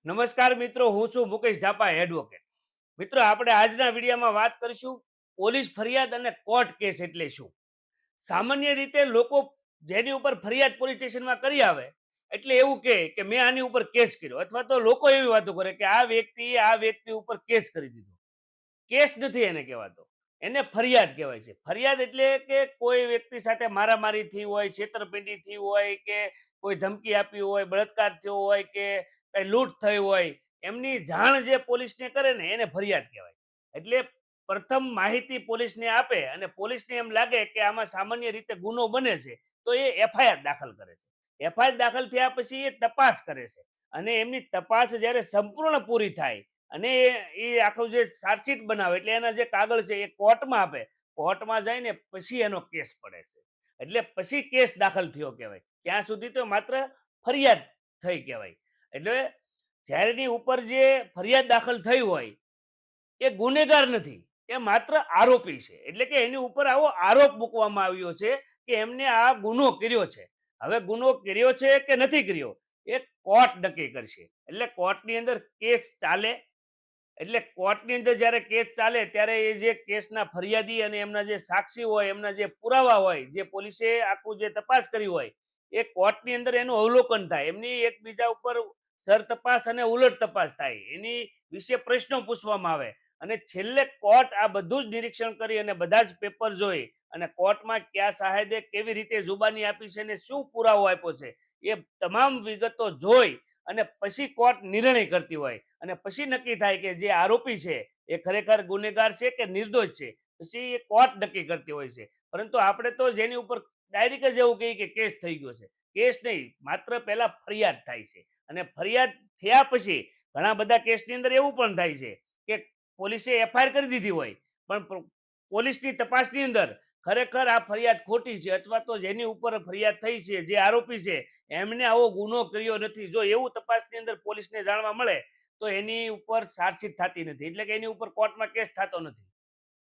નમસ્કાર મિત્રો, હું છું મુકેશ ઢાપા, એડવોકેટ. મિત્રો, આપણે આજના વિડીયોમાં વાત કરીશું પોલીસ ફરિયાદ અને કોર્ટ કેસ એટલે શું. સામાન્ય રીતે લોકો જેની ઉપર ફરિયાદ પોલીસ સ્ટેશનમાં કરી આવે એટલે એવું કહે કે મેં આની ઉપર કેસ કર્યો, અથવા તો લોકો એવી વાતો કરે કે આ વ્યક્તિ ઉપર કેસ કરી દીધો. કેસ નથી એને કહેવાતો, એને ફરિયાદ કહેવાય છે. ફરિયાદ એટલે કે કોઈ વ્યક્તિ સાથે મારામારી થઈ હોય, છેતરપિંડી થઈ હોય, કે કોઈ ધમકી આપી હોય, બળાત્કાર થયો હોય, કે કઈ લૂંટ થઈ હોય, એમની જાણ જે પોલીસને કરે ને એને ફરિયાદ કહેવાય. એટલે પ્રથમ માહિતી પોલીસને આપે અને પોલીસને એમ લાગે કે આમાં સામાન્ય રીતે ગુનો બને છે, તો એ એફઆઈઆર દાખલ કરે છે. એફઆઈઆર દાખલ થયા પછી એ તપાસ કરે છે, અને એમની તપાસ જ્યારે સંપૂર્ણ પૂરી થાય અને એ આખું જે ચાર્જશીટ બનાવે એટલે એના જે કાગળ છે એ કોર્ટમાં આપે. કોર્ટમાં જઈને પછી એનો કેસ પડે છે, એટલે પછી કેસ દાખલ થયો કહેવાય. ત્યાં સુધી તો માત્ર ફરિયાદ થઈ કહેવાય. એટલે જ્યારે એની ઉપર જે ફરિયાદ દાખલ થઈ હોય એ ગુનેગાર નથી, એ માત્ર આરોપી છે. એટલે કે એની ઉપર આવો આરોપ મૂકવામાં આવ્યો છે કે એમને આ ગુનો કર્યો છે. હવે ગુનો કર્યો છે કે નથી કર્યો એ કોર્ટ નક્કી કરશે. એટલે કોર્ટની અંદર કેસ ચાલે. એટલે કોર્ટની અંદર જ્યારે કેસ ચાલે ત્યારે એ જે કેસના ફરિયાદી અને એમના જે સાક્ષી હોય, એમના જે પુરાવા હોય, જે પોલીસે આખું જે તપાસ કરી હોય, એ કોર્ટની અંદર એનું અવલોકન થાય. એમની એકબીજા ઉપર સર તપાસ અને ઉલટ તપાસ થાય, એની વિશે પ્રશ્નો પૂછવામાં આવે, અને છેલ્લે કોર્ટ આ બધું જ નિરીક્ષણ કરી અને બધા જ પેપર જોઈ અને કોર્ટમાં કયા સાહેદે કેવી રીતે જુબાની આપી છે અને શું પુરાવો આપ્યો છે એ તમામ વિગતો જોઈ અને પછી કોર્ટ નિર્ણય કરતી હોય, અને પછી નક્કી થાય કે જે આરોપી છે એ ખરેખર ગુનેગાર છે કે નિર્દોષ છે. પછી એ કોર્ટ નક્કી કરતી હોય છે. પરંતુ આપણે તો જેની ઉપર ડાયરેક્ટ જ એવું કહીએ કે કેસ થઈ ગયો છે. કેસ નહીં, માત્ર પહેલા ફરિયાદ થાય છે, અને ફરિયાદ થયા પછી ઘણા બધા કેસની અંદર એવું પણ થાય છે કે પોલીસે એફઆઈઆર કરી દીધી હોય, પણ પોલીસની તપાસની અંદર ખરેખર આ ફરિયાદ ખોટી છે, અથવા તો જેની ઉપર ફરિયાદ થઈ છે, જે આરોપી છે, એમને આવો ગુનો કર્યો નથી. જો એવું તપાસની અંદર પોલીસને જાણવા મળે તો એની ઉપર ચાર્જશીટ થતી નથી, એટલે કે એની ઉપર કોર્ટમાં કેસ થતો નથી.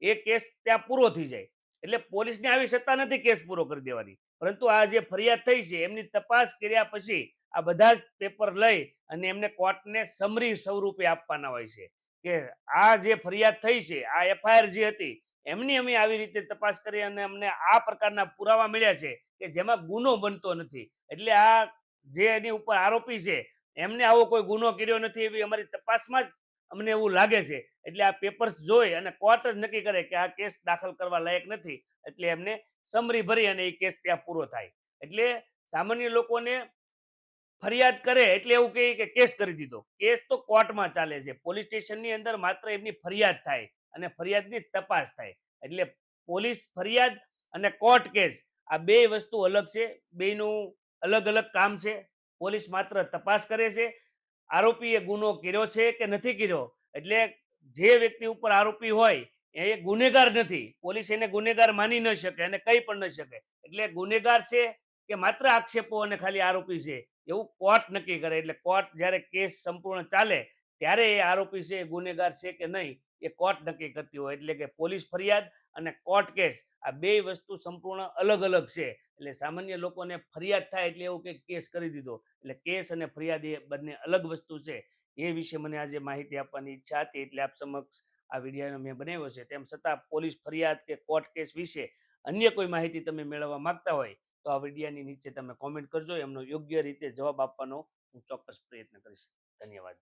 એ કેસ ત્યાં પૂરો થઈ જાય. એટલે પોલીસને આવી સત્તા નથી કેસ પૂરો કરી દેવાની, પરંતુ આ જે ફરિયાદ થઈ છે એમની તપાસ કર્યા પછી આ બધા જ પેપર લઈ અને એમને કોર્ટને સમરી સ્વરૂપે આપવાના હોય છે કે આ જે ફરિયાદ થઈ છે, આ એફઆઈઆર જે હતી એમની અમે આવી રીતે તપાસ કરી અને અમને આ પ્રકારના પુરાવા મળ્યા છે કે જેમાં ગુનો બનતો નથી. એટલે આ જે એની ઉપર આરોપી છે એમને આવો કોઈ ગુનો કર્યો નથી એવી અમારી તપાસમાં જ અમને એવું લાગે છે. એટલે આ પેપર્સ જોઈ અને કોર્ટ જ નક્કી કરે કે આ કેસ દાખલ કરવા લાયક નથી, એટલે એમને સમરી ભરી અને એ કેસ ત્યાં પૂરો થાય. એટલે સામાન્ય લોકોને ફરિયાદ કરે એટલે એવું કહે કે કેસ કરી દીધો. કેસ તો કોર્ટમાં ચાલે છે. પોલીસ સ્ટેશનની અંદર માત્ર એમની ફરિયાદ થાય અને ફરિયાદની તપાસ થાય. એટલે પોલીસ ફરિયાદ અને કોર્ટ કેસ આ બે વસ્તુ અલગ છે. બેયનું અલગ અલગ કામ છે. પોલીસ માત્ર તપાસ કરે છે આરોપીએ ગુનો કર્યો છે કે નથી કર્યો. એટલે જે વ્યક્તિ ઉપર આરોપી હોય એ ગુનેગાર નથી. પોલીસ એને ગુનેગાર માની ન શકે અને કહી પણ ન શકે. એટલે ગુનેગાર છે કે માત્ર આક્ષેપો અને ખાલી આરોપી છે એવું કોર્ટ નક્કી કરે. એટલે કોર્ટ જ્યારે કેસ સંપૂર્ણ ચાલે ત્યારે એ આરોપી છે એ ગુનેગાર છે કે નહીં એ કોર્ટ નક્કી કરતી હોય. એટલે કે પોલીસ ફરિયાદ અને કોર્ટ કેસ આ બે વસ્તુ સંપૂર્ણ અલગ અલગ છે. એટલે સામાન્ય લોકોને ફરિયાદ થાય એટલે એવું કે કેસ કરી દીધો. એટલે કેસ અને ફરિયાદ એ બંને અલગ વસ્તુ છે. એ વિશે મને આજે માહિતી આપવાની ઈચ્છા હતી, એટલે આપ સમક્ષ આ વિડીયો મેં બનાવ્યો છે. તેમ છતાં પોલીસ ફરિયાદ કે કોર્ટ કેસ વિશે અન્ય કોઈ માહિતી તમે મેળવવા માંગતા હોય તો આ વિડીયોની નીચે તમે કોમેન્ટ કરજો. એમનો યોગ્ય રીતે જવાબ આપવાનો હું ચોક્કસ પ્રયત્ન કરીશ. ધન્યવાદ.